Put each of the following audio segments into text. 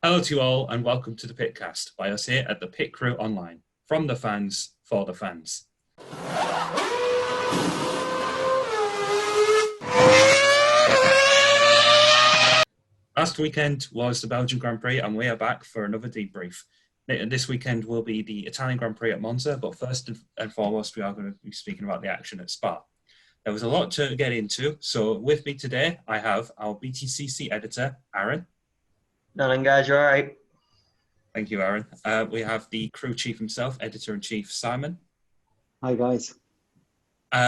Hello to you all and welcome to the Pitcast by us here at the PitCrew Online. From the fans, for the fans. Last weekend was the Belgian Grand Prix and we are back for another debrief. This weekend will be the Italian Grand Prix at Monza, but first and foremost we are going to be speaking about the action at Spa. There was a lot to get into, so with me today I have our BTCC editor, Aaron. Nothing, guys, you're all right. Thank you, Aaron. We have the crew chief himself, editor-in-chief Simon. Hi, guys.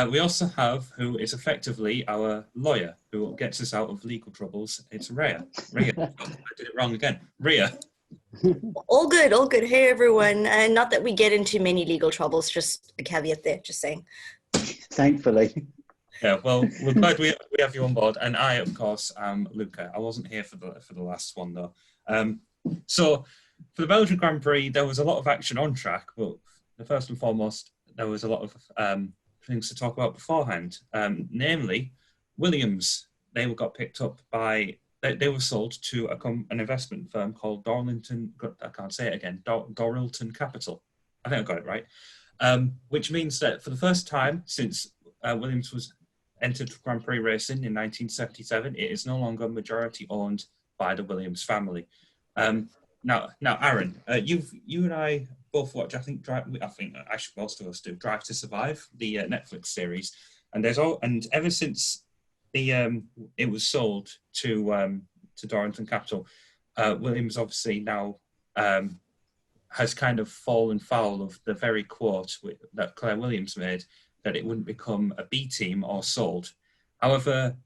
We also have, who is effectively our lawyer, who gets us out of legal troubles. It's Rhea. Rhea, I did it wrong again. Rhea. All good, all good. Hey, everyone. And not that we get into many legal troubles, just a caveat there, just saying. Thankfully. Yeah, well, we're glad we have you on board. And I, of course, am Luca. I wasn't here for the last one, though. So, for the Belgian Grand Prix, there was a lot of action on track, but first and foremost, there was a lot of things to talk about beforehand. Namely, Williams, they got picked up by, they were sold to an investment firm called Dorilton, I can't say it again, Dorilton Capital. I think I got it right. Which means that for the first time since Williams was entered Grand Prix racing in 1977, it is no longer majority owned by the Williams family. Now, Aaron, you and I both watch. I think actually most of us do. Drive to Survive, the Netflix series, and ever since it was sold to Dorilton Capital, Williams obviously now has kind of fallen foul of the very quote that Claire Williams made that it wouldn't become a B team or sold. However,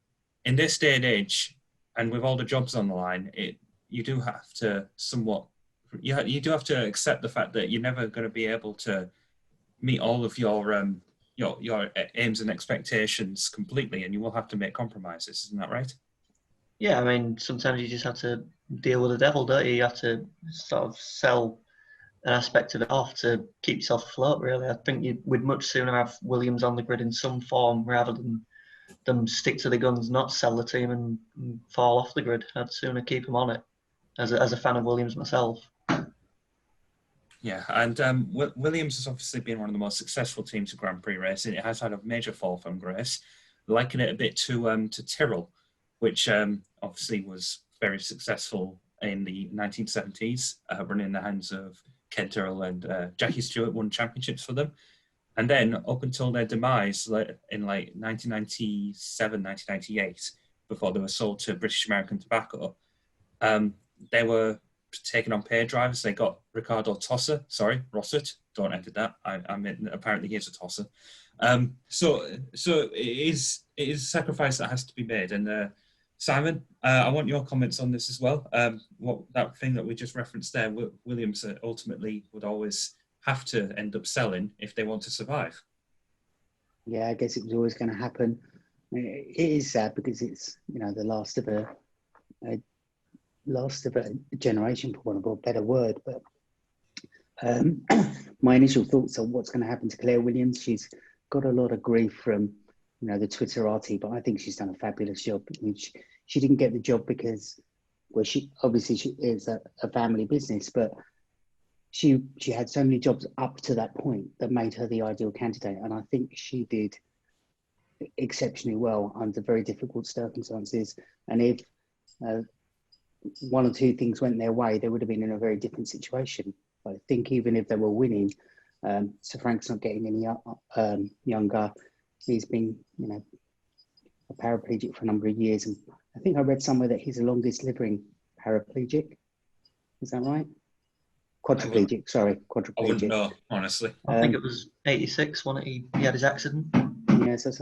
in this day and age, and with all the jobs on the line, you do have to you do have to accept the fact that you're never going to be able to meet all of your aims and expectations completely, and you will have to make compromises. Isn't that right? Yeah, I mean, sometimes you just have to deal with the devil, don't you? You have to sort of sell an aspect of it off to keep yourself afloat, really. I think we'd much sooner have Williams on the grid in some form rather than them stick to the guns, not sell the team and fall off the grid. I'd sooner keep them on it, as a fan of Williams myself. Yeah, and Williams has obviously been one of the most successful teams of Grand Prix racing. It has had a major fall from grace, liking it a bit to Tyrrell, which obviously was very successful in the 1970s, running in the hands of Ken Tyrrell and Jackie Stewart won championships for them. And then up until their demise in 1997, 1998, before they were sold to British American Tobacco, they were taking on paid drivers. They got Ricardo Rossett. Don't edit that. I mean, apparently he's a tosser. So it is a sacrifice that has to be made. And Simon, I want your comments on this as well. What that thing that we just referenced there, Williams ultimately would always have to end up selling if they want to survive. Yeah, I guess it was always going to happen. It is sad because it's the last of a generation, for want of a better word. But my initial thoughts on what's going to happen to Claire Williams. She's got a lot of grief from the Twitterati, but I think she's done a fabulous job. I mean, she didn't get the job because, well, she is a family business, but she had so many jobs up to that point that made her the ideal candidate, and I think she did exceptionally well under very difficult circumstances. And if one or two things went their way, they would have been in a very different situation. I think even if they were winning, Sir Frank's not getting any younger. He's been, a paraplegic for a number of years, and I think I read somewhere that he's the longest living paraplegic. Is that right? Quadriplegic. I wouldn't know, honestly. I think it was 86 when he had his accident. Yeah, so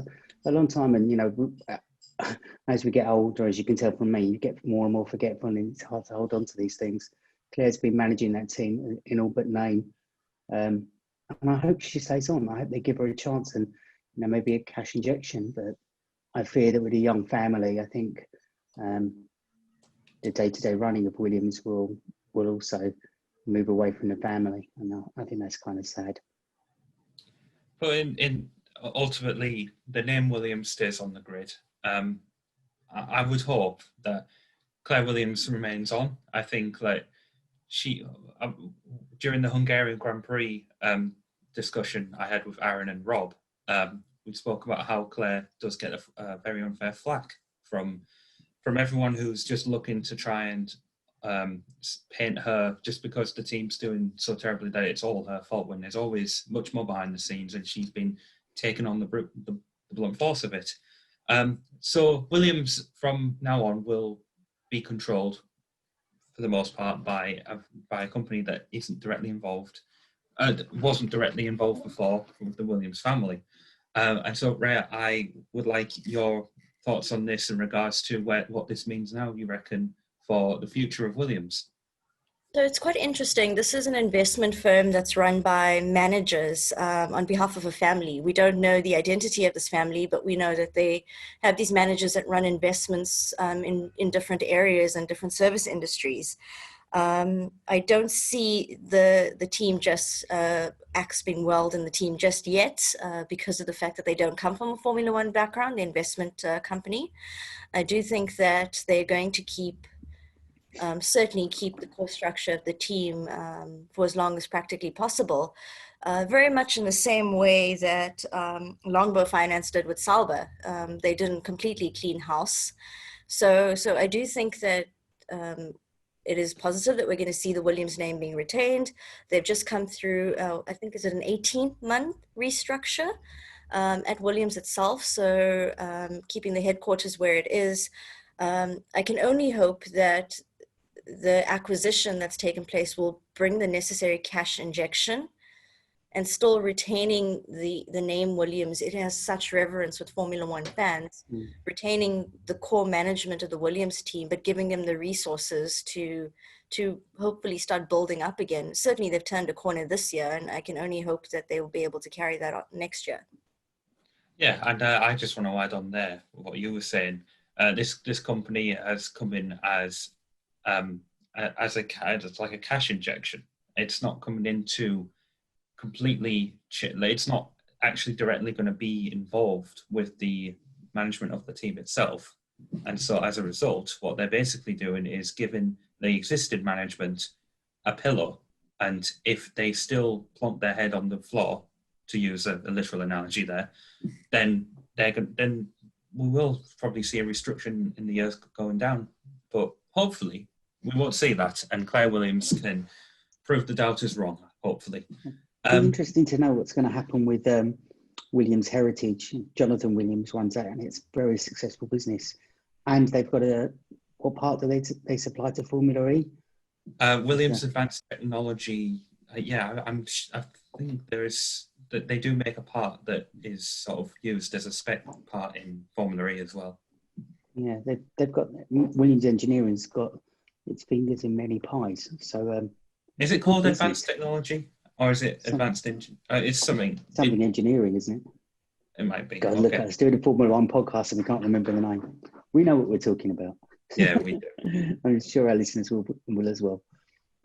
a long time, and as we get older, as you can tell from me, you get more and more forgetful, and it's hard to hold on to these things. Claire's been managing that team in all but name, and I hope she stays on. I hope they give her a chance and maybe a cash injection. But I fear that with a young family, I think the day-to-day running of Williams will also move away from the family, and I think that's kind of sad. But in ultimately, the name Williams stays on the grid. I would hope that Claire Williams remains on. I think she during the Hungarian Grand Prix discussion I had with Aaron and Rob, we spoke about how Claire does get a very unfair flack from everyone who's just looking to try and paint her just because the team's doing so terribly that it's all her fault, when there's always much more behind the scenes, and she's been taking on the blunt force of it. So Williams from now on will be controlled for the most part by a company that isn't directly involved, wasn't directly involved before, with the Williams family. And so, Rhea, I would like your thoughts on this in regards to what this means now, you reckon, for the future of Williams. So it's quite interesting. This is an investment firm that's run by managers on behalf of a family. We don't know the identity of this family, but we know that they have these managers that run investments in different areas and different service industries. I don't see the team just axe being welled in the team just yet because of the fact that they don't come from a Formula One background, the investment company. I do think that they're going to certainly keep the core structure of the team for as long as practically possible, very much in the same way that Longbow Finance did with Sauber. They didn't completely clean house. So I do think that it is positive that we're going to see the Williams name being retained. They've just come through, I think, is it an 18-month restructure at Williams itself? So keeping the headquarters where it is. I can only hope that the acquisition that's taken place will bring the necessary cash injection and still retaining the name Williams. It has such reverence with Formula One fans, retaining the core management of the Williams team, but giving them the resources to hopefully start building up again. Certainly they've turned a corner this year, and I can only hope that they will be able to carry that out next year. Yeah, and I just want to add on there what you were saying. This company has come in as like a cash injection. It's not coming into completely. It's not actually directly going to be involved with the management of the team itself. And so, as a result, what they're basically doing is giving the existing management a pillow. And if they still plonk their head on the floor, to use a literal analogy there, then we will probably see a restriction in the years going down. But hopefully we won't see that, and Claire Williams can prove the doubters wrong, hopefully. It's interesting to know what's going to happen with Williams Heritage. Jonathan Williams runs that, and it's a very successful business. And they've got what part do they supply to Formula E? Williams Advanced Technology. I think that they do make a part that is sort of used as a spec part in Formula E as well. Yeah, they've got Williams Engineering's got its fingers in many pies. So is it called Advanced Technology, or is it Advanced Engine? It's something engineering, isn't it? It might be. God, look at us doing a Formula One podcast and we can't remember the name. We know what we're talking about. Yeah, we do. I'm sure our listeners will as well.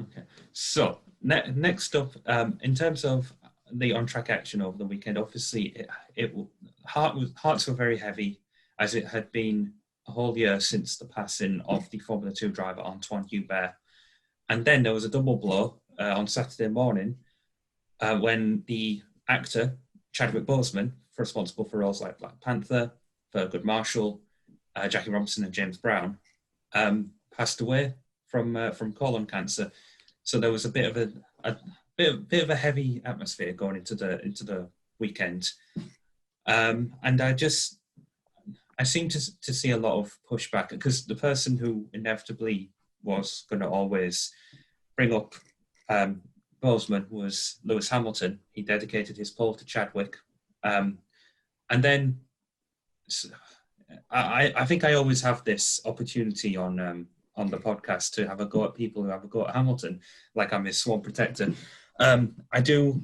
Okay, so next up, in terms of the on-track action over the weekend, obviously hearts were very heavy, as it had been a whole year since the passing of the Formula 2 driver Antoine Hubert. And then there was a double blow on Saturday morning when the actor Chadwick Boseman, responsible for roles like Black Panther, Thurgood Marshall, Jackie Robinson and James Brown, passed away from colon cancer. So there was a bit of a heavy atmosphere going into the weekend, and I seem to see a lot of pushback, because the person who inevitably was going to always bring up Boseman was Lewis Hamilton. He dedicated his pole to Chadwick, and then I think I always have this opportunity on the podcast to have a go at people who have a go at Hamilton, like I'm his sworn protector. I do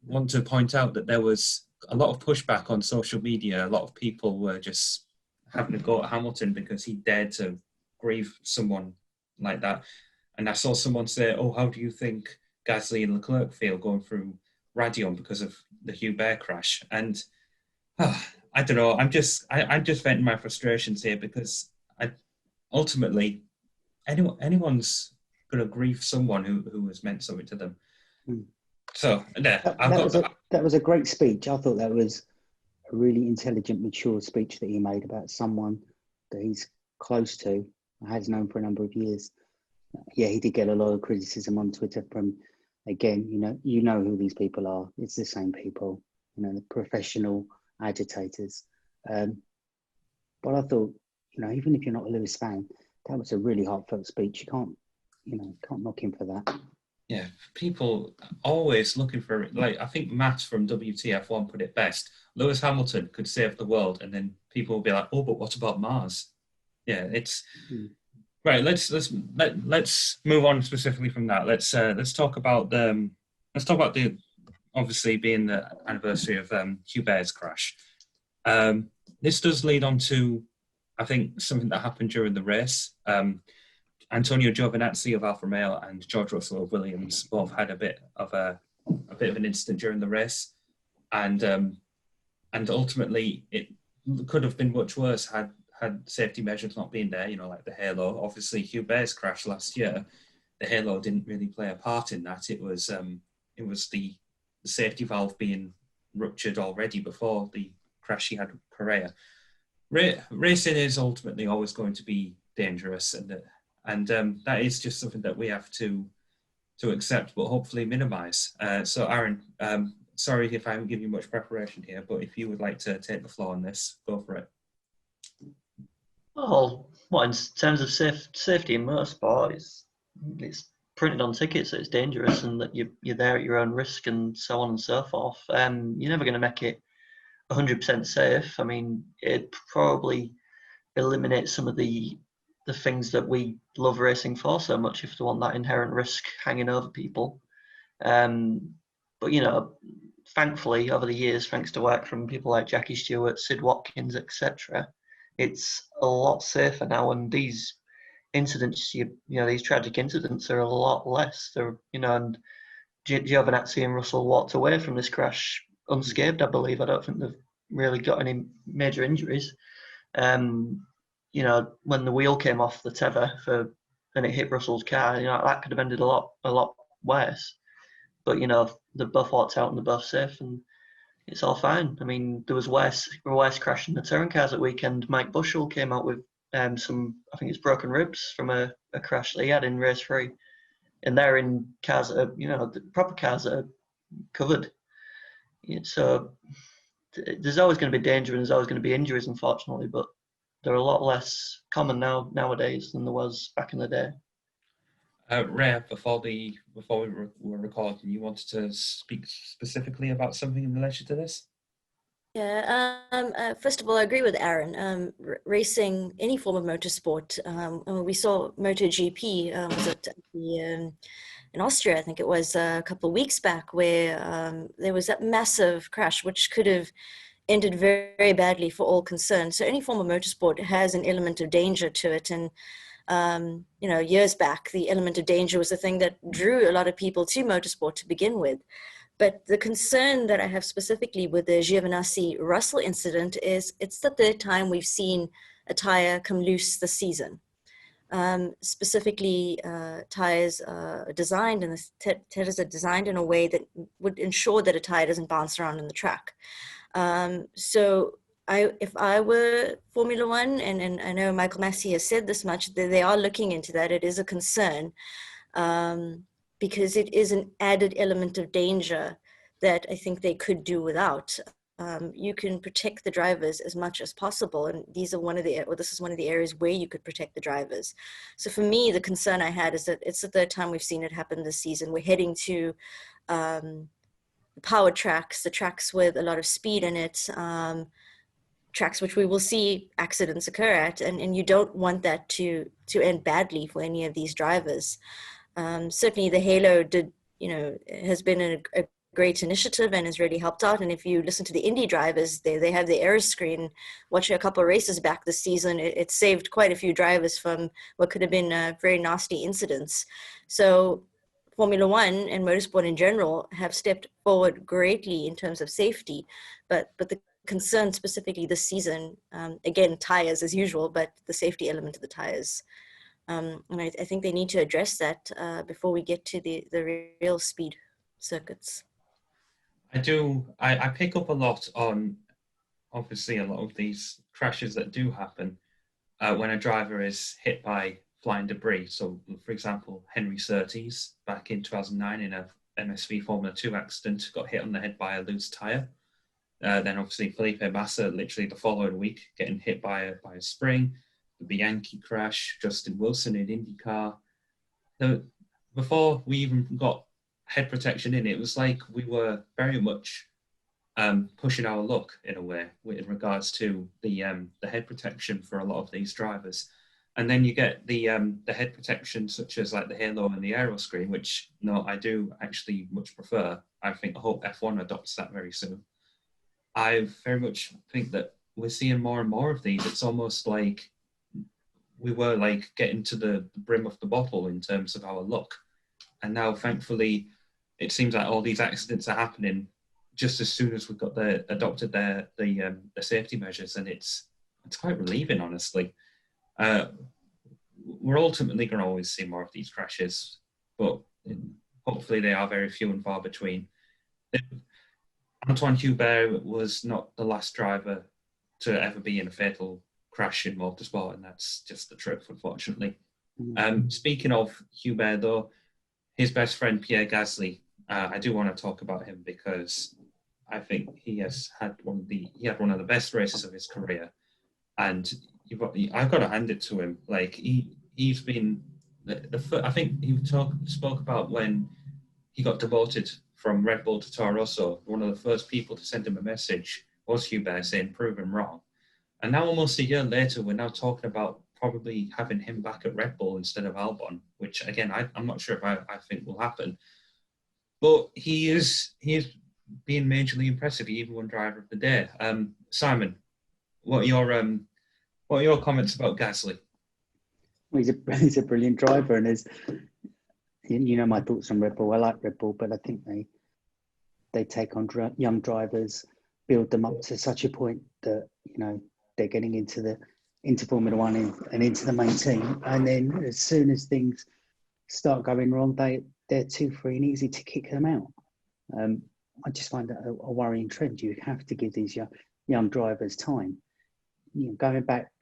want to point out that there was a lot of pushback on social media. A lot of people were just having a go at Hamilton because he dared to grieve someone like that. And I saw someone say, "Oh, how do you think Gasly and Leclerc feel going through Radion because of the Hubert crash?" And I don't know. I'm just venting my frustrations here, because ultimately anyone's going to grief someone who has meant something to them. Mm. So yeah, that was a great speech. I thought that was a really intelligent, mature speech that he made about someone that he's close to, has known for a number of years. Yeah, he did get a lot of criticism on Twitter from, again, you know who these people are. It's the same people, the professional agitators. But I thought, even if you're not a Lewis fan, that was a really heartfelt speech. You can't knock him for that. Yeah, people always looking for, like, I think Matt from WTF1 put it best. Lewis Hamilton could save the world, and then people will be like, "Oh, but what about Mars?" Yeah, it's right. Let's move on specifically from that. Let's talk about the obviously being the anniversary of Hubert's crash. This does lead on to, I think, something that happened during the race. Antonio Giovinazzi of Alfa Romeo and George Russell of Williams both had a bit of an incident during the race, and ultimately it could have been much worse had safety measures not been there. Like the halo. Obviously, Hubert's crash last year, the halo didn't really play a part in that. It was the safety valve being ruptured already before the crash he had with Correa. Racing is ultimately always going to be dangerous, and that is just something that we have to accept, but hopefully minimise. So, Aaron, sorry if I haven't given you much preparation here, but if you would like to take the floor on this, go for it. Well, in terms of safety in motorsport, it's printed on tickets that it's dangerous and that you're there at your own risk and so on and so forth. You're never going to make it 100% safe. I mean, it probably eliminates some of the things that we love racing for so much if they want that inherent risk hanging over people. But thankfully over the years, thanks to work from people like Jackie Stewart, Sid Watkins, etc., it's a lot safer now, and these incidents, these tragic incidents are a lot less. And Giovinazzi and Russell walked away from this crash unscathed, I believe. I don't think they've really got any major injuries. When the wheel came off the tether and it hit Russell's car, that could have ended a lot worse. But they both walked out and they're both safe, and it's all fine. I mean, there was worse crash in the touring cars at weekend. Mike Bushell came out with some, I think it's broken ribs from a crash that he had in race 3, and they're in cars that are, the proper cars that are covered. So there's always going to be danger and there's always going to be injuries, unfortunately, but they're a lot less common nowadays than there was back in the day. Rhea, before we were recording, you wanted to speak specifically about something in relation to this? Yeah, first of all, I agree with Aaron. Racing, any form of motorsport, we saw MotoGP, was it in Austria, I think it was a couple of weeks back, where there was that massive crash, which could have ended very, very badly for all concerned. So any form of motorsport has an element of danger to it. And, years back, the element of danger was the thing that drew a lot of people to motorsport to begin with. But the concern that I have specifically with the Giovinazzi-Russell incident is it's the third time we've seen a tire come loose this season. Specifically, tires are designed, and the tires are designed in a way that would ensure that a tire doesn't bounce around in the track. So if I were Formula One, and I know Michael Massey has said this much, that they are looking into that. It is a concern. Because it is an added element of danger that I think they could do without. You can protect the drivers as much as possible, and this is one of the areas where you could protect the drivers. So for me, the concern I had is that it's the third time we've seen it happen this season. We're heading to powered tracks, the tracks with a lot of speed in it, tracks which we will see accidents occur at, and you don't want that to end badly for any of these drivers. Certainly the Halo has been a great initiative and has really helped out. And if you listen to the Indy drivers, they have the error screen. Watching a couple of races back this season, it saved quite a few drivers from what could have been very nasty incidents. So Formula One and motorsport in general have stepped forward greatly in terms of safety, but the concern specifically this season, again, tires as usual, but the safety element of the tires And I think they need to address that before we get to the real speed circuits. I pick up a lot on, obviously, a lot of these crashes that do happen when a driver is hit by flying debris. So, for example, Henry Surtees back in 2009 in a MSV Formula 2 accident got hit on the head by a loose tyre. Then obviously Felipe Massa literally the following week getting hit by a spring. The Bianchi crash, Justin Wilson in IndyCar. Before we even got head protection in, it was like we were very much pushing our luck in a way in regards to the head protection for a lot of these drivers. And then you get the head protection such as like the halo and the aeroscreen, which I do actually much prefer. I hope F1 adopts that very soon. I very much think that we're seeing more and more of these. It's almost like we were like getting to the brim of the bottle in terms of our luck. And now, thankfully, it seems like all these accidents are happening just as soon as we've got adopted the safety measures, and it's quite relieving, honestly. We're ultimately going to always see more of these crashes, but hopefully they are very few and far between. Antoine Hubert was not the last driver to ever be in a fatal crash in motorsport, and that's just the truth, unfortunately. Speaking of Hubert, though, his best friend Pierre Gasly, I do want to talk about him because I think he had one of the best races of his career, and I've got to hand it to him. Like he's been, I think he spoke about when he got demoted from Red Bull to Toro Rosso. One of the first people to send him a message was Hubert saying, "Prove him wrong." And now, almost a year later, we're now talking about probably having him back at Red Bull instead of Albon, which again I'm not sure if I think will happen. But he is being majorly impressive. He even won Driver of the Day. Simon, what are your comments about Gasly? Well, he's a brilliant driver, and my thoughts on Red Bull. I like Red Bull, but I think they take on young drivers, build them up to such a point that they're getting into Formula One and into the main team, and then as soon as things start going wrong, they're too free and easy to kick them out. I just find that a worrying trend. You have to give these young drivers time. Going back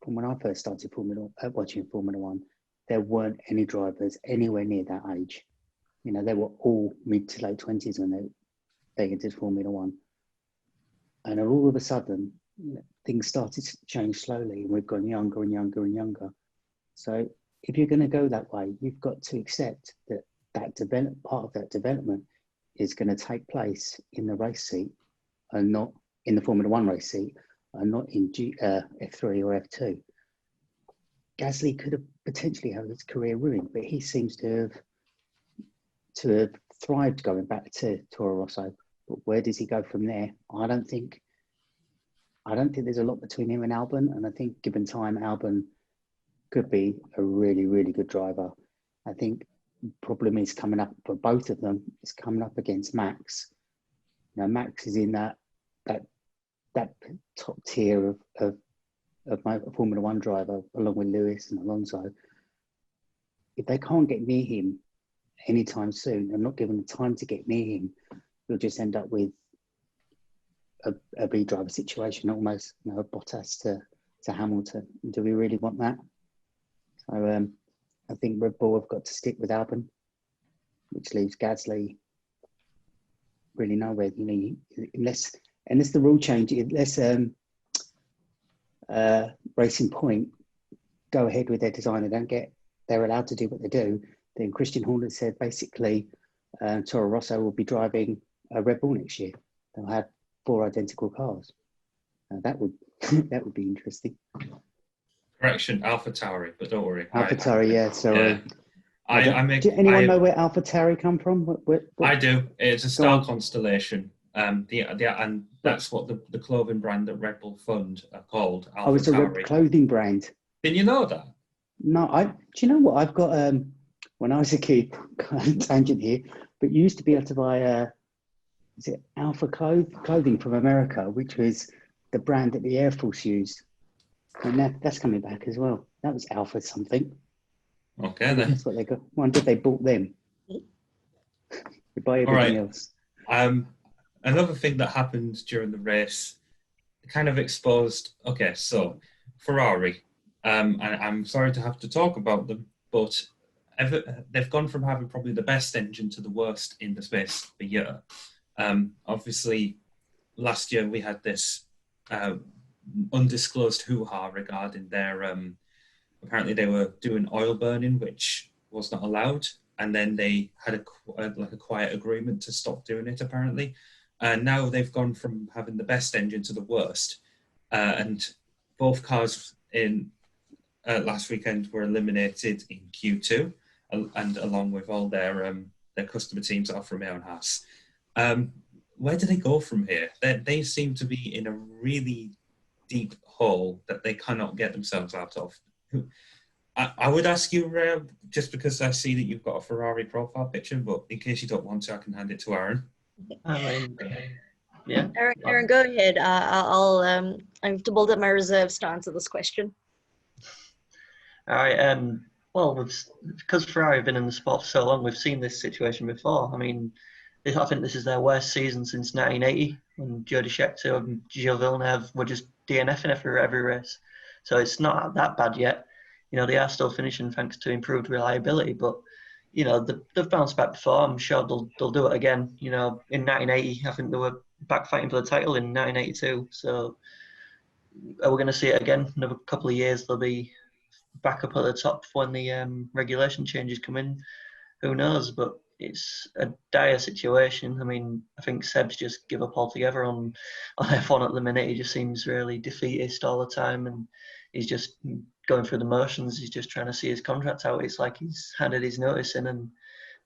from when I first started watching Formula One, there weren't any drivers anywhere near that age. They were all mid to late 20s when they entered Formula One. And all of a sudden, things started to change slowly, and we've gone younger and younger and younger. So if you're going to go that way, you've got to accept that part of that development is going to take place in the race seat and not in the Formula One race seat and not in F3 or F2. Gasly could have potentially had his career ruined, but he seems to have thrived going back to Toro Rosso. But where does he go from there? I don't think there's a lot between him and Albon, and I think given time, Albon could be a really, really good driver. I think the problem is coming up for both of them is coming up against Max. Max is in that top tier of my Formula One driver, along with Lewis and Alonso. If they can't get near him anytime soon and not given the time to get near him, you'll just end up with a B driver situation, almost Bottas to Hamilton. Do we really want that? So I think Red Bull have got to stick with Albon, which leaves Gasly really nowhere. Unless the rule change, unless Racing Point go ahead with their design and they're allowed to do what they do, then Christian Horner said basically Toro Rosso will be driving a Red Bull next year. They'll have 4 identical cars. That would be interesting. Correction, AlphaTauri, but don't worry. AlphaTauri, yeah. Sorry. Yeah. Do anyone know where AlphaTauri come from? What? I do. It's a star constellation. And that's what the clothing brand that Red Bull fund are called. AlphaTauri. Oh, it's a Red clothing brand. Didn't you know that? No, do you know what? I've got when I was a kid, tangent here, but you used to be able to buy is it Alpha clothing from America, which was the brand that the Air Force used. And that's coming back as well. That was Alpha something. Okay then. That's what they got. Wonder if they bought them. They buy everything else. Another thing that happened during the race kind of exposed. Okay, so Ferrari, and I'm sorry to have to talk about them, but they've gone from having probably the best engine to the worst in the space of a year. Obviously, last year we had this undisclosed hoo-ha regarding their. Apparently, they were doing oil burning, which was not allowed, and then they had a quiet agreement to stop doing it. Apparently, and now they've gone from having the best engine to the worst, and both cars in last weekend were eliminated in Q2, and along with all their customer teams are from Air and Haas. Where do they go from here? They seem to be in a really deep hole that they cannot get themselves out of. I would ask you, Rhea, just because I see that you've got a Ferrari profile picture, but in case you don't want to, I can hand it to Aaron. Yeah. Aaron, go ahead. I have to build up my reserves to answer this question. All right. Well, because Ferrari have been in the sport for so long, we've seen this situation before. I mean, I think this is their worst season since 1980, when Jody Scheckter and Gilles Villeneuve were just DNFing every race. So it's not that bad yet. You know, they are still finishing thanks to improved reliability, but you know, they've bounced back before. I'm sure they'll do it again. You know, in 1980, I think they were back fighting for the title in 1982. So are we going to see it again? Another couple of years, they'll be back up at the top when the regulation changes come in. Who knows? But it's a dire situation. I mean, I think Seb's just give up altogether on F1 at the minute. He just seems really defeatist all the time, and he's just going through the motions. He's just trying to see his contract out. It's like he's handed his notice in and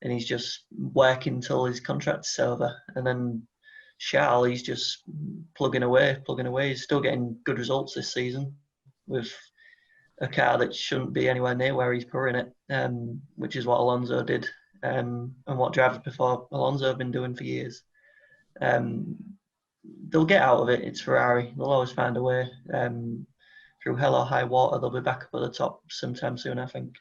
he's just working until his contract's over. And then Charles, he's just plugging away. He's still getting good results this season with a car that shouldn't be anywhere near where he's pouring it, which is what Alonso did, and what drivers before Alonso have been doing for years. They'll get out of it. It's Ferrari. They'll always find a way. Through hell or high water, they'll be back up at the top sometime soon, I think.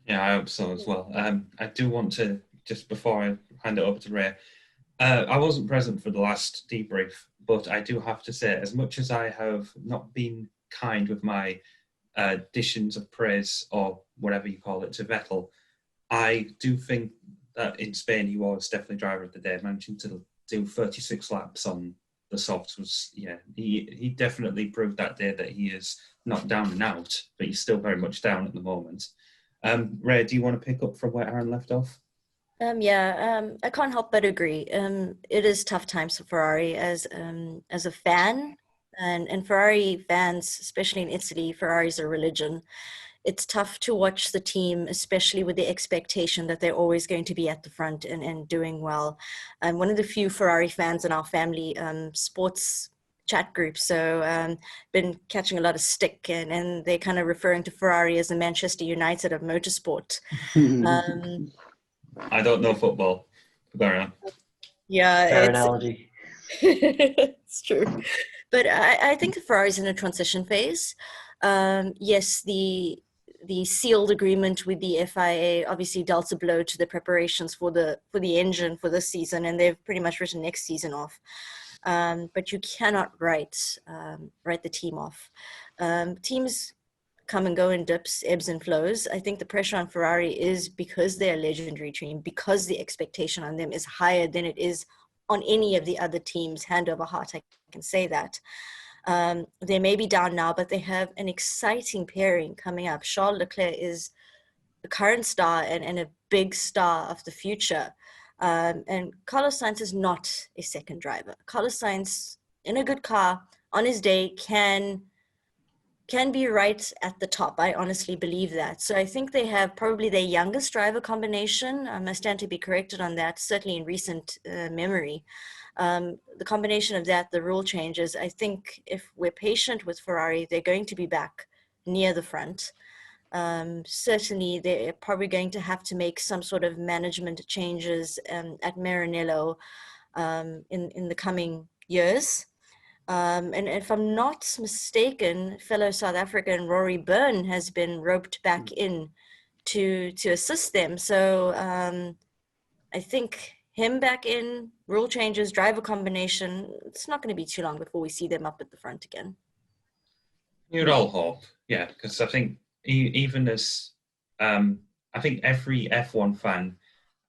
Yeah, I hope so as well. I do want to, just before I hand it over to Rhea, I wasn't present for the last debrief, but I do have to say, as much as I have not been kind with my additions of praise, or whatever you call it, to Vettel, I do think that in Spain he was definitely driver of the day, managing to do 36 laps on the softs. Was, yeah, he definitely proved that day that he is not down and out, but he's still very much down at the moment. Rhea, do you want to pick up from where Aaron left off? I can't help but agree. It is tough times for Ferrari as a fan, and Ferrari fans, especially in Italy, Ferrari's a religion. It's tough to watch the team, especially with the expectation that they're always going to be at the front and doing well. I'm one of the few Ferrari fans in our family sports chat group, so been catching a lot of stick, and they're kind of referring to Ferrari as the Manchester United of motorsport. I don't know football. Go on. Yeah, fair analogy. It's true. But I think Ferrari's in a transition phase. Yes, the sealed agreement with the FIA obviously dealt a blow to the preparations for the engine for this season, and they've pretty much written next season off. But you cannot write the team off. Teams come and go in dips, ebbs and flows. I think the pressure on Ferrari is because they're a legendary team, because the expectation on them is higher than it is on any of the other teams. Hand over heart, I can say that. They may be down now, but they have an exciting pairing coming up. Charles Leclerc is the current star and a big star of the future. And Carlos Sainz is not a second driver. Carlos Sainz, in a good car, on his day, can be right at the top. I honestly believe that. So I think they have probably their youngest driver combination. I stand to be corrected on that, certainly in recent memory. The combination of that, the rule changes, I think if we're patient with Ferrari, they're going to be back near the front. Certainly, they're probably going to have to make some sort of management changes at Maranello in the coming years. And if I'm not mistaken, fellow South African Rory Byrne has been roped back in to assist them. So I think him back in, rule changes, driver combination, it's not going to be too long before we see them up at the front again. You'd all hope, yeah, because I think even as I think every F1 fan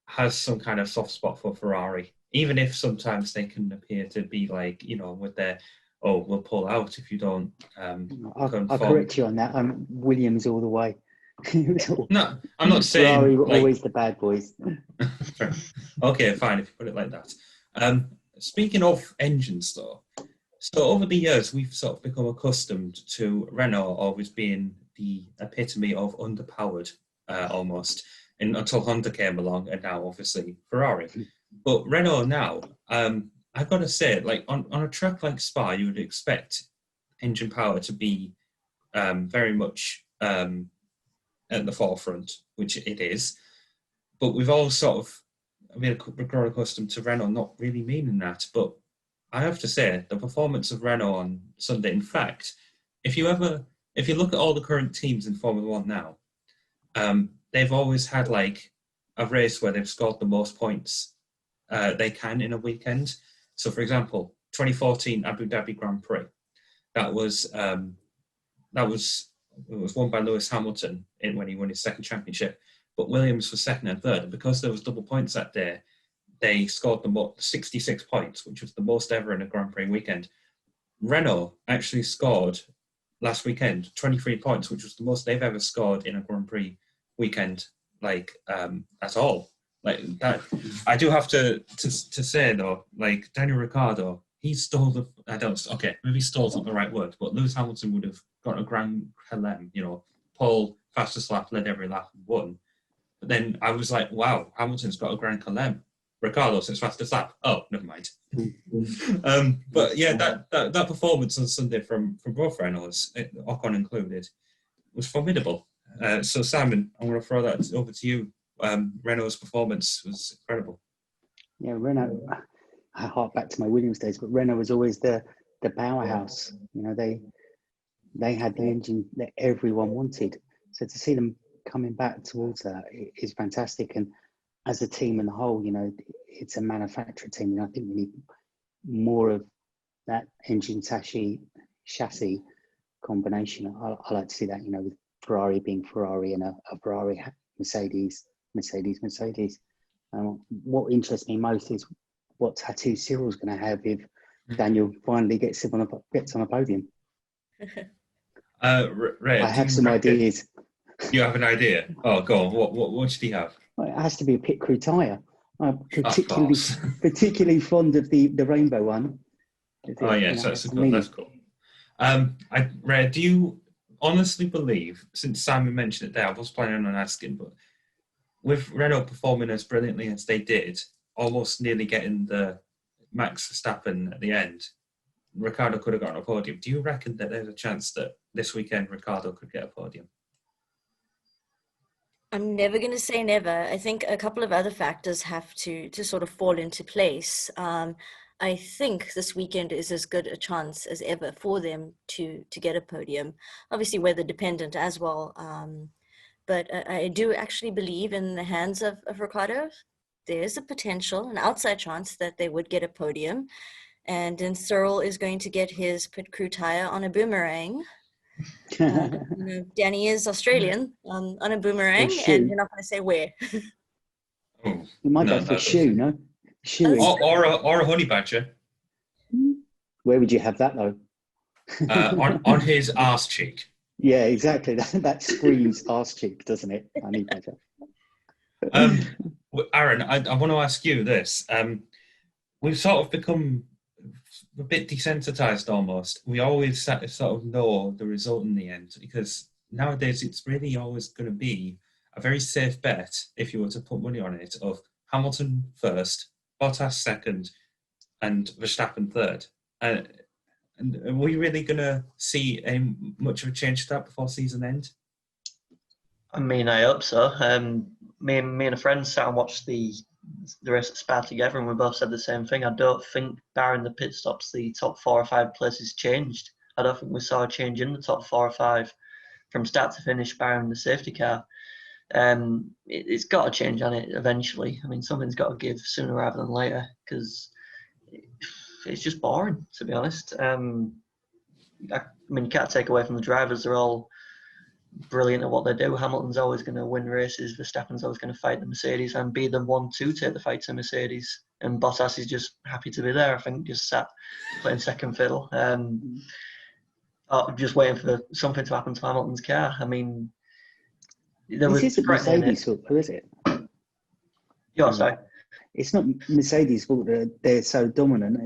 has some kind of soft spot for Ferrari, even if sometimes they can appear to be like, with their, oh, we'll pull out if you don't. I'll correct you on that. Williams all the way. No, I'm not saying Ferrari were always the bad boys. Okay, fine, if you put it like that. Speaking of engines, though, so over the years we've sort of become accustomed to Renault always being the epitome of underpowered, almost, until Honda came along, and now obviously Ferrari. But Renault now, I've got to say, like on a track like Spa, you would expect engine power to be very much at the forefront, which it is. But we've all sort of grown accustomed to Renault not really meaning that. But I have to say, the performance of Renault on Sunday, in fact, if you look at all the current teams in Formula One now, they've always had like a race where they've scored the most points they can in a weekend. So, for example, 2014 Abu Dhabi Grand Prix, it was won by Lewis Hamilton when he won his second championship, but Williams was second and third. And because there was double points that day, they scored 66 points, which was the most ever in a Grand Prix weekend. Renault actually scored last weekend 23 points, which was the most they've ever scored in a Grand Prix weekend, at all. Like that, I do have to say though, like Daniel Ricciardo, he stole maybe stole's not the right word, but Lewis Hamilton would have got a Grand Chelem, pole, fastest lap, led every lap and won. But then I was like, wow, Hamilton's got a Grand Chelem. Ricciardo since fastest lap. Oh, never mind. But yeah, that performance on Sunday from both Renaults, Ocon included, was formidable. So Simon, I'm going to throw that over to you. Renault's performance was incredible. Yeah, Renault. I hark back to my Williams days, but Renault was always the powerhouse. They had the engine that everyone wanted. So to see them coming back towards that is fantastic. And as a team in the whole, it's a manufacturer team. And I think we need more of that engine chassis combination. I like to see that, with Ferrari being Ferrari and a Ferrari Mercedes. What interests me most is what tattoo Cyril's going to have if Daniel finally gets on a podium. Ray, I have some ideas. You have an idea? Oh, go on. What should he have? Well, it has to be a PitCrew tyre. I'm particularly fond of the rainbow one. Oh yes, that's cool. Ray, do you honestly believe, since Simon mentioned it there, I was planning on asking, but with Renault performing as brilliantly as they did, almost nearly getting the Max Verstappen at the end, Ricciardo could have gotten a podium. Do you reckon that there's a chance that this weekend Ricciardo could get a podium? I'm never going to say never. I think a couple of other factors have to sort of fall into place. I think this weekend is as good a chance as ever for them to get a podium. Obviously weather dependent as well. But I do actually believe in the hands of Ricciardo. There's a potential, an outside chance that they would get a podium. And then Cyril is going to get his PitCrew tyre on a boomerang. Danny is Australian on a boomerang, and you're not going to say where. You might go for a shoe, no? Shoe. Or a honey badger. Where would you have that though? On his arse cheek. Yeah, exactly. That screams arse cheek, doesn't it? Honey badger. Aaron, I want to ask you this. We've sort of become a bit desensitized almost. We always sort of know the result in the end, because nowadays it's really always going to be a very safe bet, if you were to put money on it, of Hamilton first, Bottas second, and Verstappen third. And are we really going to see much of a change to that before season end? I mean, I hope so. Me and a friend sat and watched the the race at Spa together, and we both said the same thing. I don't think, barring the pit stops, the top 4 or 5 places changed. I don't think we saw a change in the top 4 or 5 from start to finish, barring the safety car. It's got to change on it eventually. I mean, something's got to give sooner rather than later, because it's just boring, to be honest. I mean, you can't take away from the drivers. They're all brilliant at what they do. Hamilton's always going to win races. Verstappen's always going to fight the Mercedes and be the one to take the fight to Mercedes. And Bottas is just happy to be there, I think, just sat playing second fiddle. Just waiting for something to happen to Hamilton's car. I mean, this isn't Mercedes' fault, is it? Yeah, sorry. It's not Mercedes' fault that they're so dominant.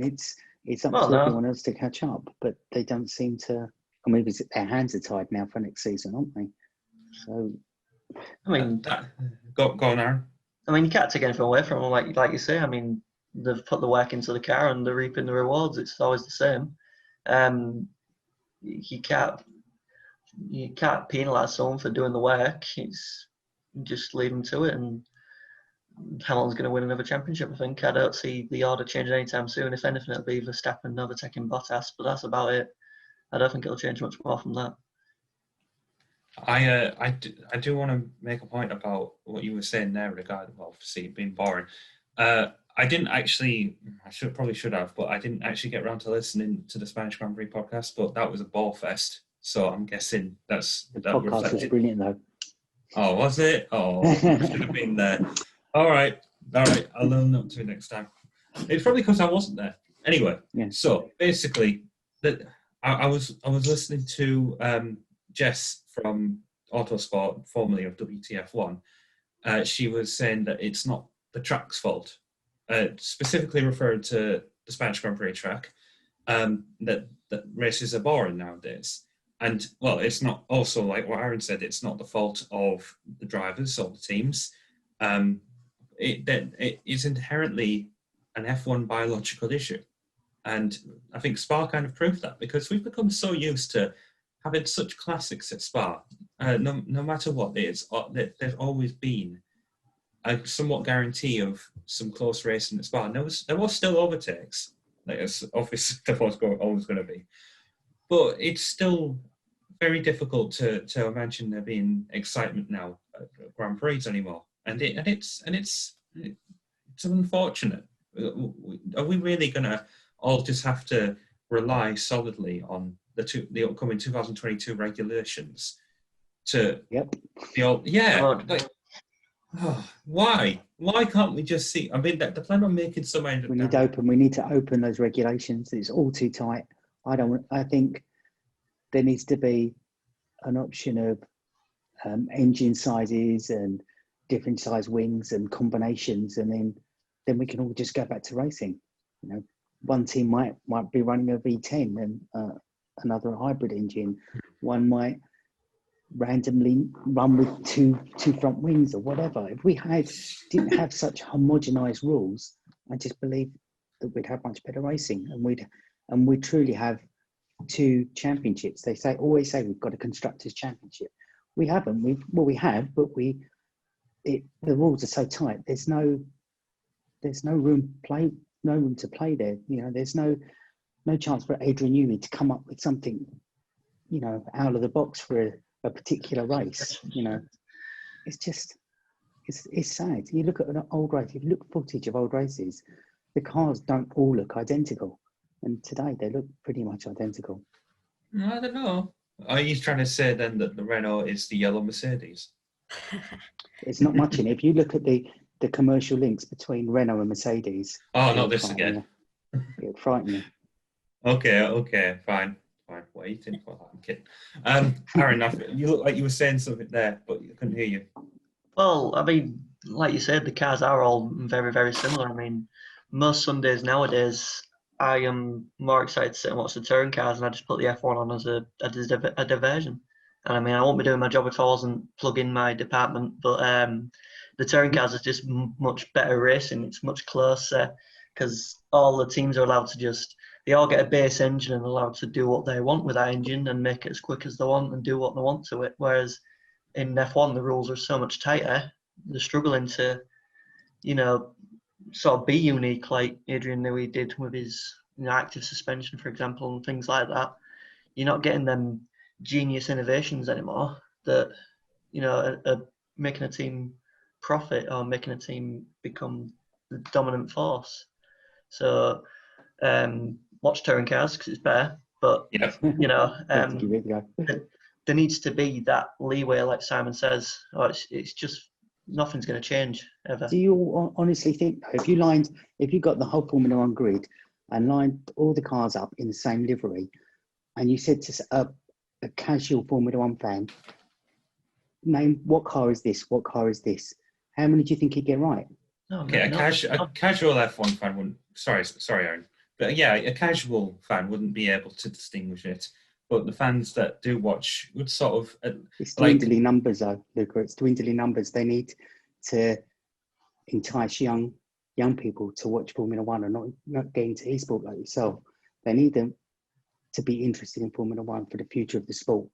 It's up to everyone else to catch up, but they don't seem to. I mean, their hands are tied now for next season, aren't they? So, I mean, go on, Aaron. I mean, you can't take anything away from them, like you say. I mean, they've put the work into the car and they're reaping the rewards. It's always the same. You can't penalise someone for doing the work. It's just leave them to it, and Hamilton's going to win another championship, I think. I don't see the order changing anytime soon. If anything, it'll be Verstappen overtaking Bottas, but that's about it. I don't think it'll change much more from that. I do want to make a point about what you were saying there regarding, well, obviously it being boring. I didn't actually, probably should have, but I didn't actually get around to listening to the Spanish Grand Prix podcast, but that was a ball fest. So I'm guessing the podcast was brilliant, though. Oh, was it? Oh, I should have been there. All right. I'll learn not to next time. It's probably because I wasn't there. Anyway, yeah. So basically, I was listening to Jess from Autosport, formerly of WTF1. She was saying that it's not the track's fault, specifically referring to the Spanish Grand Prix track, that races are boring nowadays. And, well, it's not also, like what Aaron said, it's not the fault of the drivers or the teams. It is inherently an F1 biological issue. And I think Spa kind of proved that, because we've become so used to having such classics at Spa. No matter what it is, there's always been a somewhat guarantee of some close racing at Spa. And there was still overtakes, like obviously there was always going to be. But it's still very difficult to imagine there being excitement now at Grand Prix anymore. And it's unfortunate. Are we really going to all just have to rely solidly on the upcoming 2022 regulations to be all? Yeah. Why can't we just see? I mean, they plan on making some end of that. We need to open those regulations. It's all too tight. I think there needs to be an option of engine sizes and different size wings and combinations, and then we can all just go back to racing. You know, one team might be running a V10 and another a hybrid engine. One might randomly run with two front wings or whatever. If we didn't have such homogenized rules, I just believe that we'd have much better racing, and we'd truly have 2 championships. They always say we've got a constructors championship. We haven't. We have, but the rules are so tight. There's no room to play there. You know, there's no chance for Adrian Newey to come up with something, you know, out of the box for a particular race. You know, it's just it's sad. You look at an old race. If you look at footage of old races, the cars don't all look identical. And today they look pretty much identical. I don't know. Are you trying to say then that the Renault is the yellow Mercedes? It's not much in it. If you look at the commercial links between Renault and Mercedes. Oh, not this again. It'll frighten you. Okay, fine. What do you think about that? I'm kidding. Aaron, you look like you were saying something there, but I couldn't hear you. Well, I mean, like you said, the cars are all very, very similar. I mean, most Sundays nowadays, I am more excited to sit and watch the touring cars, and I just put the F1 on as a diversion. And I mean, I won't be doing my job if I wasn't plugging my department, but the touring cars is just much better racing. It's much closer because all the teams are allowed to they all get a base engine and allowed to do what they want with that engine and make it as quick as they want and do what they want to it. Whereas in F1, the rules are so much tighter. They're struggling to, you know, sort of be unique like Adrian Newey did with his active suspension, for example, and things like that. You're not getting them genius innovations anymore that are making a team profit or making a team become the dominant force. So watch touring cars because it's better, but Yeah. there needs to be that leeway, like Simon says. It's just nothing's going to change ever. Do you honestly think, if you got the whole Formula One grid and lined all the cars up in the same livery, and you said to a casual Formula One fan, name what car is this? What car is this? How many do you think he'd get right? No, Okay, a casual F1 fan wouldn't. Sorry, Aaron. But yeah, a casual fan wouldn't be able to distinguish it. But the fans that do watch would sort of. It's dwindling numbers, though, Luca. It's dwindling numbers. They need to entice young people to watch Formula One and not get into esport like yourself. They need them to be interested in Formula One for the future of the sport,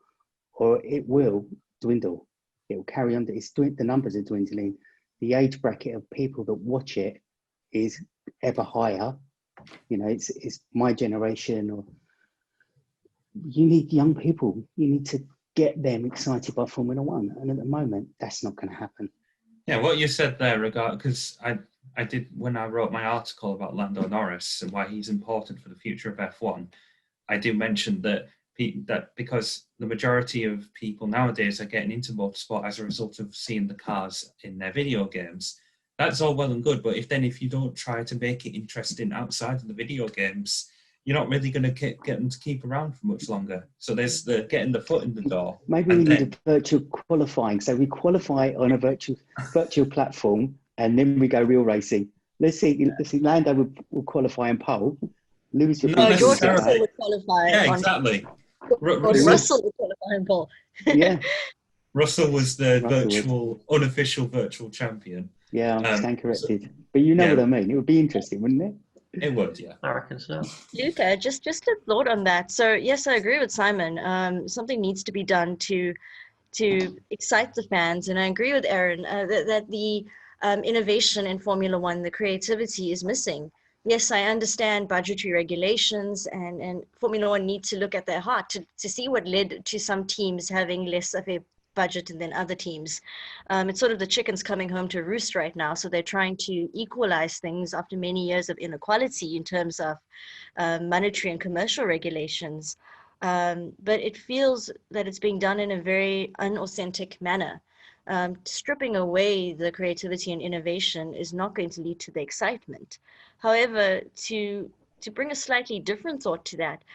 or it will dwindle. It will carry on. The numbers are dwindling. The age bracket of people that watch it is ever higher. It's my generation, or you need young people. You need to get them excited by Formula One, and at the moment, that's not going to happen. Yeah, what you said there, because I did when I wrote my article about Lando Norris and why he's important for the future of F1. I do mention that because the majority of people nowadays are getting into motorsport as a result of seeing the cars in their video games. That's all well and good, but if you don't try to make it interesting outside of the video games, you're not really going to get them to keep around for much longer. So there's getting the foot in the door. Maybe we need a virtual qualifying. So we qualify on a virtual platform, and then we go real racing. Let's see. Lando will qualify in pole. Lewis would qualify. Yeah, exactly. Russell would qualify in pole. Yeah. Russell was the unofficial virtual champion. Yeah, I stand corrected. But what I mean. It would be interesting, wouldn't it? It would, yeah. I reckon so. Luca, just a thought on that. So yes, I agree with Simon. Something needs to be done to excite the fans, and I agree with Aaron that the innovation in Formula One, the creativity is missing. Yes, I understand budgetary regulations, and Formula One need to look at their heart to see what led to some teams having less of a budget than other teams. It's sort of the chickens coming home to roost right now. So they're trying to equalize things after many years of inequality in terms of monetary and commercial regulations. But it feels that it's being done in a very unauthentic manner. Stripping away the creativity and innovation is not going to lead to the excitement. However, to bring a slightly different thought to that,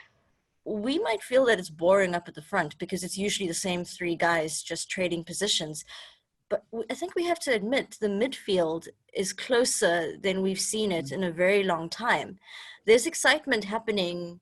we might feel that it's boring up at the front because it's usually the same three guys just trading positions. But I think we have to admit the midfield is closer than we've seen it in a very long time. There's excitement happening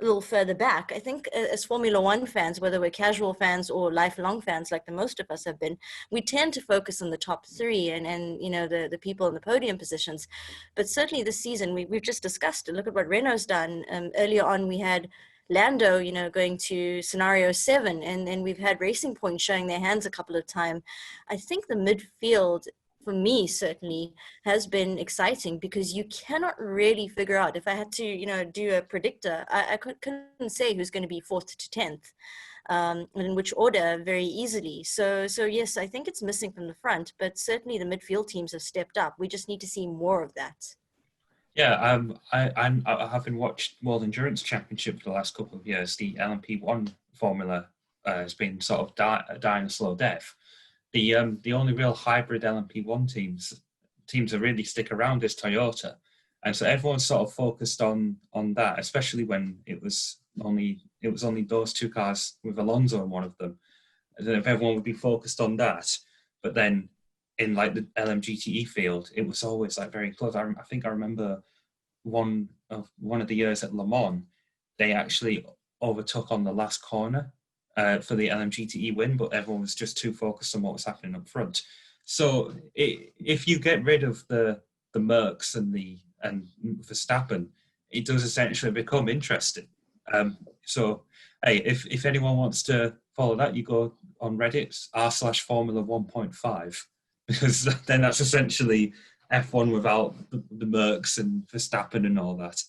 a little further back. I think as Formula One fans, whether we're casual fans or lifelong fans like the most of us have been, we tend to focus on the top three and the people in the podium positions. But certainly this season, we've just discussed it. Look at what Renault's done. Earlier on, we had Lando, going to scenario 7, and then we've had Racing Point showing their hands a couple of times. I think the midfield, for me, certainly has been exciting because you cannot really figure out. If I had to, do a predictor, I couldn't say who's going to be 4th to 10th, and in which order very easily. So yes, I think it's missing from the front, but certainly the midfield teams have stepped up. We just need to see more of that. Yeah, I haven't watched World Endurance Championship for the last couple of years. The LMP1 formula has been sort of dying a slow death. The only real hybrid LMP1 teams that really stick around is Toyota, and so everyone's sort of focused on that, especially when it was only those two cars with Alonso in one of them. And if everyone would be focused on that, but then in like the LMGTE field, it was always like very close. I think I remember one of the years at Le Mans, they actually overtook on the last corner for the LMGTE win, but everyone was just too focused on what was happening up front. So if you get rid of the Mercs and Verstappen, it does essentially become interesting. So hey, if anyone wants to follow that, you go on Reddit r/Formula 1.5. Because then that's essentially F1 without the Mercs and Verstappen and all that.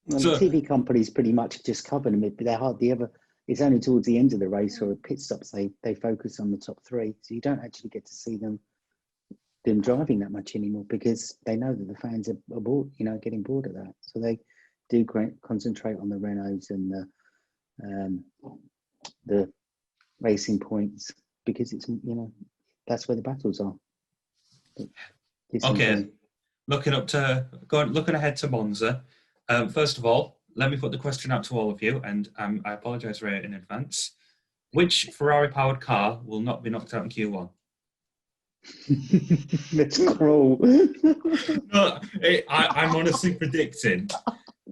Well, So, the TV companies pretty much just cover them, but they're hardly ever. It's only towards the end of the race or at pit stops they focus on the top three, so you don't actually get to see them driving that much anymore because they know that the fans are bored, getting bored of that. So they do concentrate on the Renaults and the racing points because it's that's where the battles are. okay, looking ahead to Monza. First of all, let me put the question out to all of you, and I apologise, Rhea, in advance. Which Ferrari-powered car will not be knocked out in Q1? Let's crawl. No, I'm honestly predicting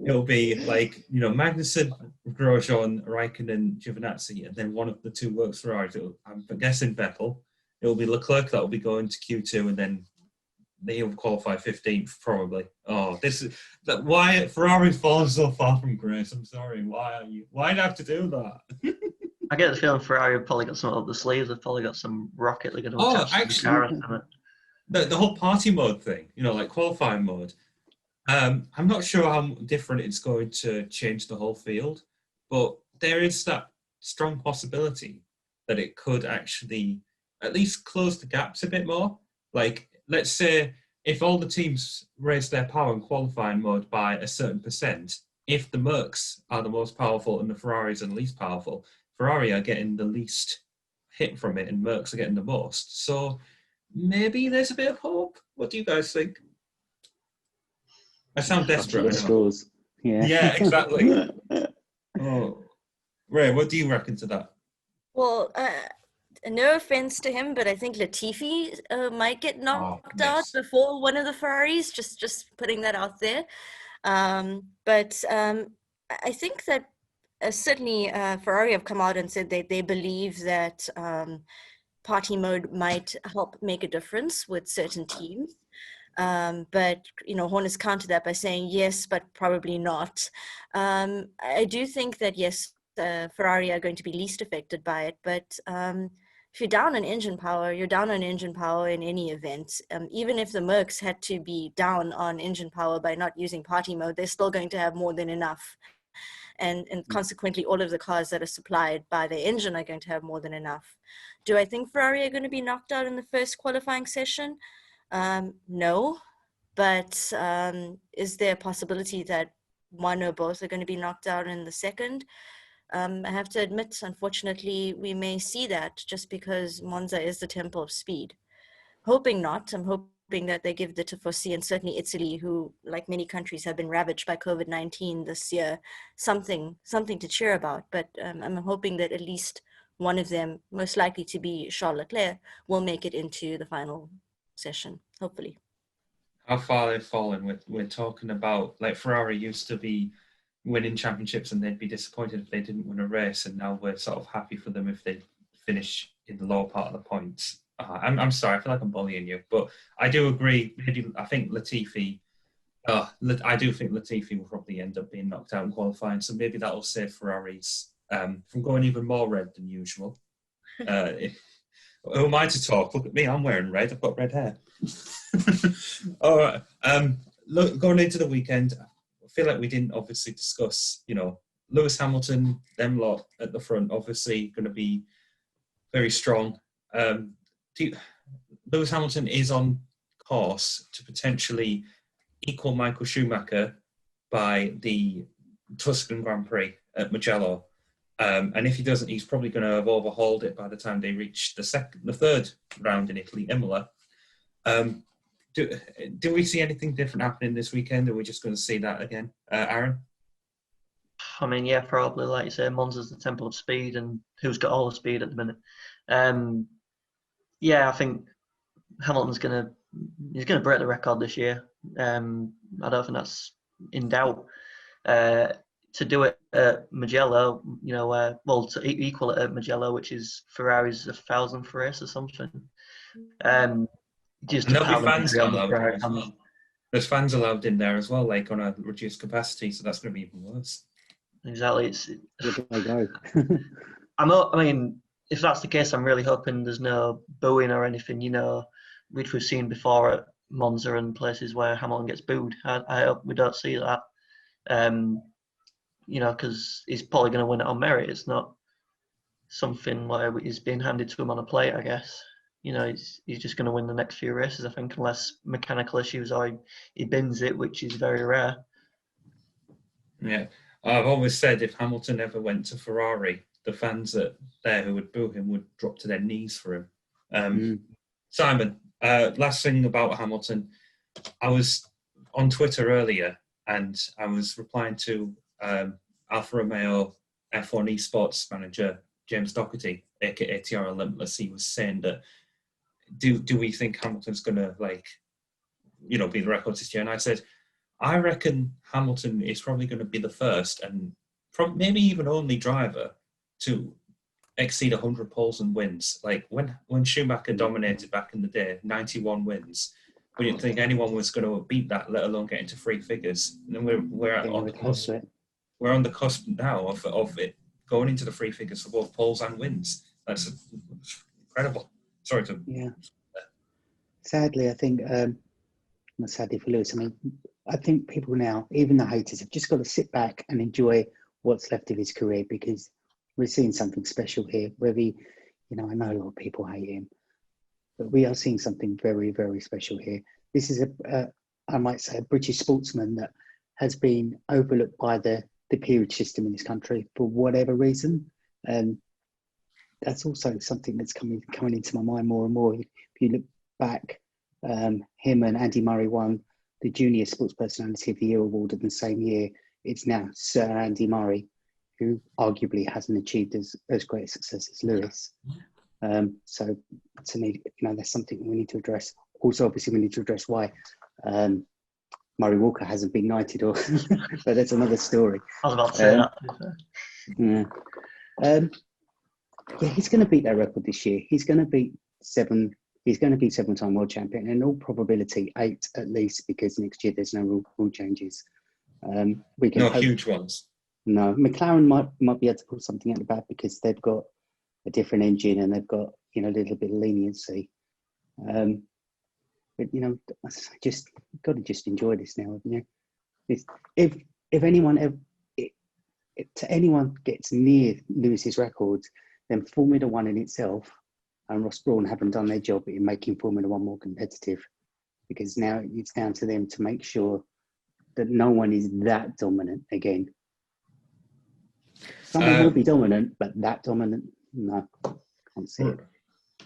it'll be like, Magnussen, Grosjean, Raikkonen, Giovinazzi, and then one of the two works Ferraris. I'm guessing Vettel. It'll be Leclerc that will be going to Q2, and then he'll qualify 15th probably. Oh, why Ferrari's fallen so far from grace? I'm sorry. Why'd I have to do that? I get the feeling Ferrari have probably got something up the sleeves. They've probably got some rocket they're going to attach to the car or something. The whole party mode thing, like qualifying mode. I'm not sure how different it's going to change the whole field, but there is that strong possibility that it could actually at least close the gaps a bit more. Like, let's say if all the teams raise their power in qualifying mode by a certain percent, if the Mercs are the most powerful and the Ferraris are the least powerful, Ferrari are getting the least hit from it and Mercs are getting the most. So maybe there's a bit of hope. What do you guys think? I sound desperate. Scores. Yeah, exactly. Oh, Ray, what do you reckon to that? Well, no offense to him, but I think Latifi might get knocked out before one of the Ferraris. Just putting that out there. But I think that certainly Ferrari have come out and said they believe that party mode might help make a difference with certain teams. But Horner's countered that by saying yes, but probably not. I do think that yes, Ferrari are going to be least affected by it, but if you're down on engine power, you're down on engine power in any event. Even if the Mercs had to be down on engine power by not using party mode, they're still going to have more than enough. And consequently, all of the cars that are supplied by the engine are going to have more than enough. Do I think Ferrari are going to be knocked out in the first qualifying session? No, but is there a possibility that one or both are going to be knocked out in the second? I have to admit, unfortunately, we may see that just because Monza is the temple of speed. Hoping not. I'm hoping that they give the Tifosi and certainly Italy, who, like many countries, have been ravaged by COVID-19 this year, something to cheer about. But I'm hoping that at least one of them, most likely to be Charles Leclerc, will make it into the final session, hopefully. How far they've fallen. We're talking about, like, Ferrari used to be winning championships and they'd be disappointed if they didn't win a race, and now we're sort of happy for them if they finish in the lower part of the points. I'm sorry, I feel like I'm bullying you, but I do agree. I think Latifi. I do think Latifi will probably end up being knocked out in qualifying, so maybe that will save Ferraris from going even more red than usual. Who am I to talk? Look at me, I'm wearing red. I've got red hair. All right. Going into the weekend, I feel like we didn't obviously discuss, Lewis Hamilton, them lot at the front, obviously going to be very strong. Lewis Hamilton is on course to potentially equal Michael Schumacher by the Tuscan Grand Prix at Mugello. And if he doesn't, he's probably going to have overhauled it by the time they reach the third round in Italy, Imola. Do we see anything different happening this weekend, or are we just going to see that again? Aaron? I mean, yeah, probably. Like you say, Monza's the temple of speed, and who's got all the speed at the minute? Yeah, I think Hamilton's going to break the record this year. I don't think that's in doubt. To do it at Mugello, to equal it at Mugello, which is Ferrari's 1,000th race or something. Just and there'll be fans allowed in as well. There's fans allowed in there as well, like on a reduced capacity, so that's going to be even worse. Exactly. I mean, if that's the case, I'm really hoping there's no booing or anything, which we've seen before at Monza and places where Hamilton gets booed. I hope we don't see that. Because he's probably going to win it on merit. It's not something where he's being handed to him on a plate, I guess. He's just going to win the next few races, I think, unless mechanical issues or he bins it, which is very rare. Yeah. I've always said if Hamilton ever went to Ferrari, the fans there who would boo him would drop to their knees for him. Simon, last thing about Hamilton. I was on Twitter earlier and I was replying to Alfa Romeo F1 esports manager James Doherty, aka TRL Limitless. He was saying that do we think Hamilton's going to be the record this year? And I said, I reckon Hamilton is probably going to be the first and maybe even only driver to exceed 100 poles and wins. Like when Schumacher dominated back in the day, 91 wins. We didn't think anyone was going to beat that, let alone get into three figures. And then we're on the cusp. We're on the cusp now of it going into the three figures for both poles and wins. That's incredible. Sorry to. Yeah. Sadly, I think not sadly for Lewis. I mean, I think people now, even the haters, have just got to sit back and enjoy what's left of his career, because we're seeing something special here. Whether I know a lot of people hate him, but we are seeing something very, very special here. This is I might say, a British sportsman that has been overlooked by the peerage system in this country for whatever reason, and that's also something that's coming into my mind more and more. If you look back, him and Andy Murray won the Junior Sports Personality of the Year award in the same year. It's now Sir Andy Murray, who arguably hasn't achieved as great a success as Lewis. So to me, that's something we need to address. Also, obviously, we need to address why Murray Walker hasn't been knighted, but that's another story. I was about to say that. Yeah, he's going to beat that record this year. He's going to beat 7. He's going to be 7-time world champion, and in all probability 8 at least, because next year there's no rule changes. Huge ones. No, McLaren might be able to pull something out of the bag because they've got a different engine and they've got a little bit of leniency. But just got to just enjoy this now, haven't you? If anyone gets near Lewis's records, then Formula One in itself and Ross Brawn haven't done their job in making Formula One more competitive, because now it's down to them to make sure that no one is that dominant again. Someone will be dominant, but that dominant, no, can't see it.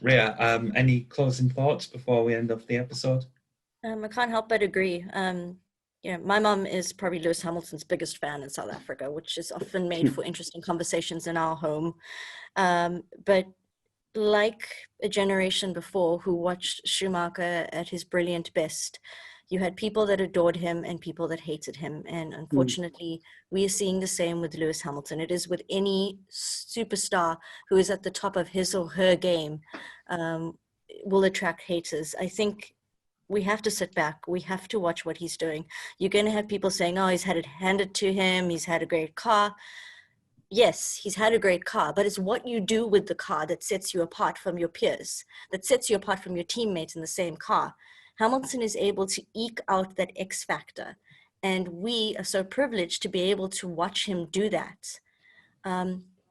Rhea, any closing thoughts before we end off the episode? I can't help but agree. My mum is probably Lewis Hamilton's biggest fan in South Africa, which is often made for interesting conversations in our home. But like a generation before who watched Schumacher at his brilliant best, you had people that adored him and people that hated him. And unfortunately, we are seeing the same with Lewis Hamilton. It is with any superstar who is at the top of his or her game, will attract haters. I think we have to sit back. We have to watch what he's doing. You're going to have people saying, oh, he's had it handed to him. He's had a great car. Yes, he's had a great car, but it's what you do with the car that sets you apart from your peers, that sets you apart from your teammates in the same car. Hamilton is able to eke out that X factor, and we are so privileged to be able to watch him do that.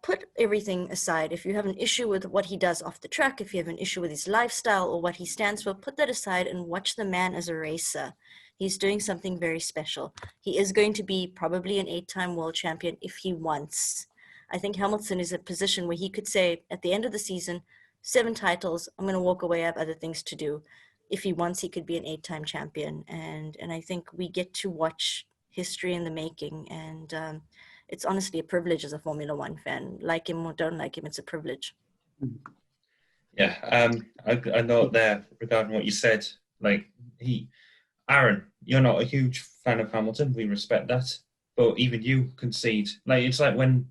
Put everything aside. If you have an issue with what he does off the track, if you have an issue with his lifestyle or what he stands for, put that aside and watch the man as a racer. He's doing something very special. He is going to be probably an 8-time world champion if he wants. I think Hamilton is in a position where he could say at the end of the season, 7 titles, I'm going to walk away, I have other things to do. If he wants, he could be an 8-time champion. And I think we get to watch history in the making. And it's honestly a privilege as a Formula One fan. Like him or don't like him, it's a privilege. Yeah, I know there regarding what you said. Aaron, you're not a huge fan of Hamilton. We respect that. But even you concede. It's like when,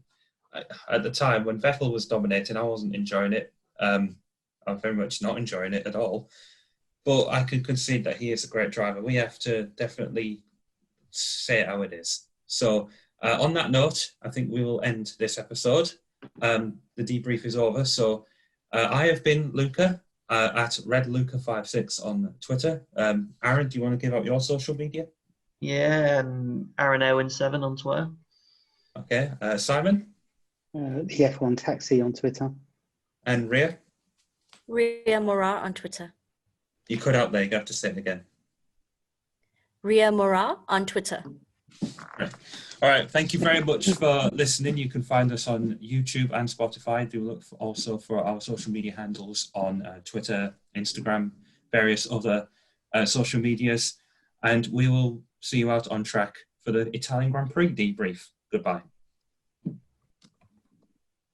at the time, when Vettel was dominating, I wasn't enjoying it. I'm very much not enjoying it at all. But I can concede that he is a great driver. We have to definitely say it how it is. So on that note, I think we will end this episode. The debrief is over. So I have been Luca. at RedLuca56 on Twitter. Aaron, do you want to give out your social media? Yeah, Aaron Owen 7 on Twitter. Okay. Simon? The F1 Taxi on Twitter. And Rhea? Rhea Morar on Twitter. You cut out there, you have to say it again. Rhea Morar on Twitter. All right, thank you very much for listening. You can find us on YouTube and Spotify. Do look also for our social media handles on Twitter, Instagram, various other social medias. And we will see you out on track for the Italian Grand Prix debrief. Goodbye.